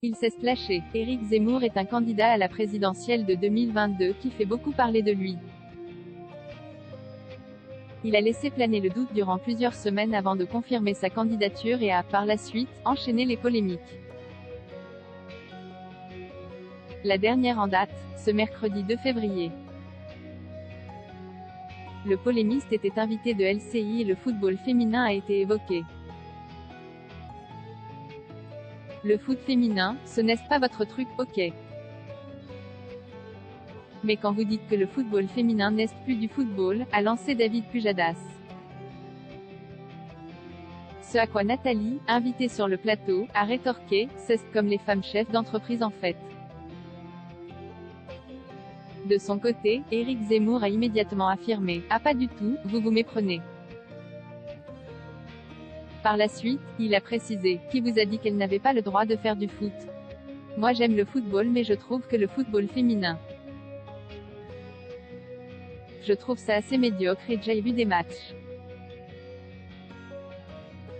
Il s'est lâché. Éric Zemmour est un candidat à la présidentielle de 2022 qui fait beaucoup parler de lui. Il a laissé planer le doute durant plusieurs semaines avant de confirmer sa candidature et a, par la suite, enchaîné les polémiques. La dernière en date, ce mercredi 2 février. Le polémiste était invité de LCI et le football féminin a été évoqué. Le foot féminin, ce n'est pas votre truc, ok. Mais quand vous dites que le football féminin n'est plus du football, a lancé David Pujadas. Ce à quoi Nathalie, invitée sur le plateau, a rétorqué, c'est comme les femmes chefs d'entreprise en fait. De son côté, Éric Zemmour a immédiatement affirmé, ah pas du tout, vous vous méprenez. Par la suite, il a précisé, qui vous a dit qu'elle n'avait pas le droit de faire du foot? Moi j'aime le football mais je trouve que le football féminin, je trouve ça assez médiocre et j'ai vu des matchs.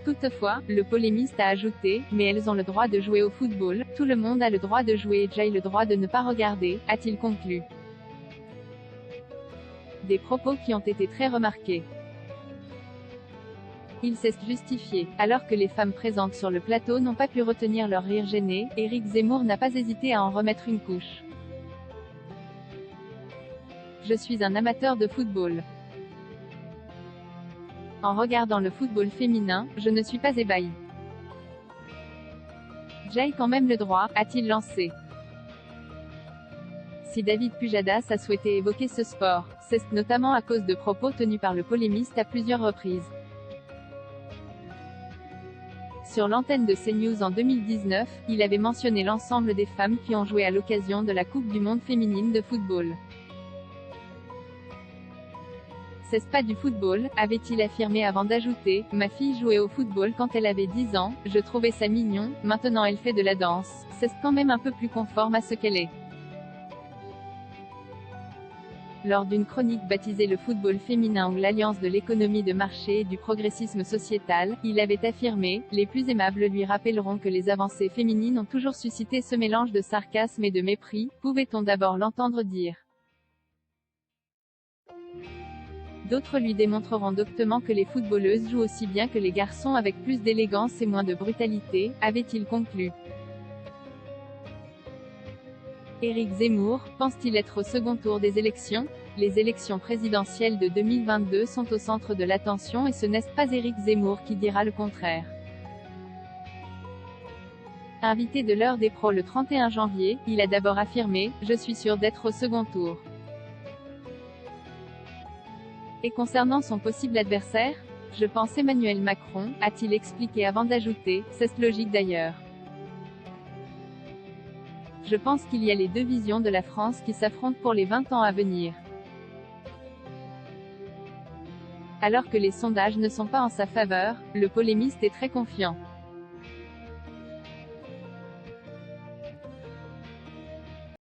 Toutefois, le polémiste a ajouté, mais elles ont le droit de jouer au football, tout le monde a le droit de jouer et j'ai le droit de ne pas regarder, a-t-il conclu. Des propos qui ont été très remarqués. Il s'est justifié. Alors que les femmes présentes sur le plateau n'ont pas pu retenir leur rire gêné, Éric Zemmour n'a pas hésité à en remettre une couche. Je suis un amateur de football. En regardant le football féminin, je ne suis pas ébahi. J'ai quand même le droit, a-t-il lancé. Si David Pujadas a souhaité évoquer ce sport, c'est notamment à cause de propos tenus par le polémiste à plusieurs reprises. Sur l'antenne de CNews en 2019, il avait mentionné l'ensemble des femmes qui ont joué à l'occasion de la Coupe du Monde féminine de football. C'est pas du football, avait-il affirmé avant d'ajouter, ma fille jouait au football quand elle avait 10 ans, je trouvais ça mignon, maintenant elle fait de la danse, c'est quand même un peu plus conforme à ce qu'elle est. Lors d'une chronique baptisée le football féminin ou l'alliance de l'économie de marché et du progressisme sociétal, il avait affirmé, les plus aimables lui rappelleront que les avancées féminines ont toujours suscité ce mélange de sarcasme et de mépris, pouvait-on d'abord l'entendre dire. D'autres lui démontreront doctement que les footballeuses jouent aussi bien que les garçons avec plus d'élégance et moins de brutalité, avait-il conclu. Éric Zemmour, pense-t-il être au second tour des élections? Les élections présidentielles de 2022 sont au centre de l'attention et ce n'est pas Éric Zemmour qui dira le contraire. Invité de l'heure des pros le 31 janvier, il a d'abord affirmé « Je suis sûr d'être au second tour ». Et concernant son possible adversaire? Je pense Emmanuel Macron, a-t-il expliqué avant d'ajouter, c'est logique d'ailleurs. Je pense qu'il y a les deux visions de la France qui s'affrontent pour les 20 ans à venir. Alors que les sondages ne sont pas en sa faveur, le polémiste est très confiant.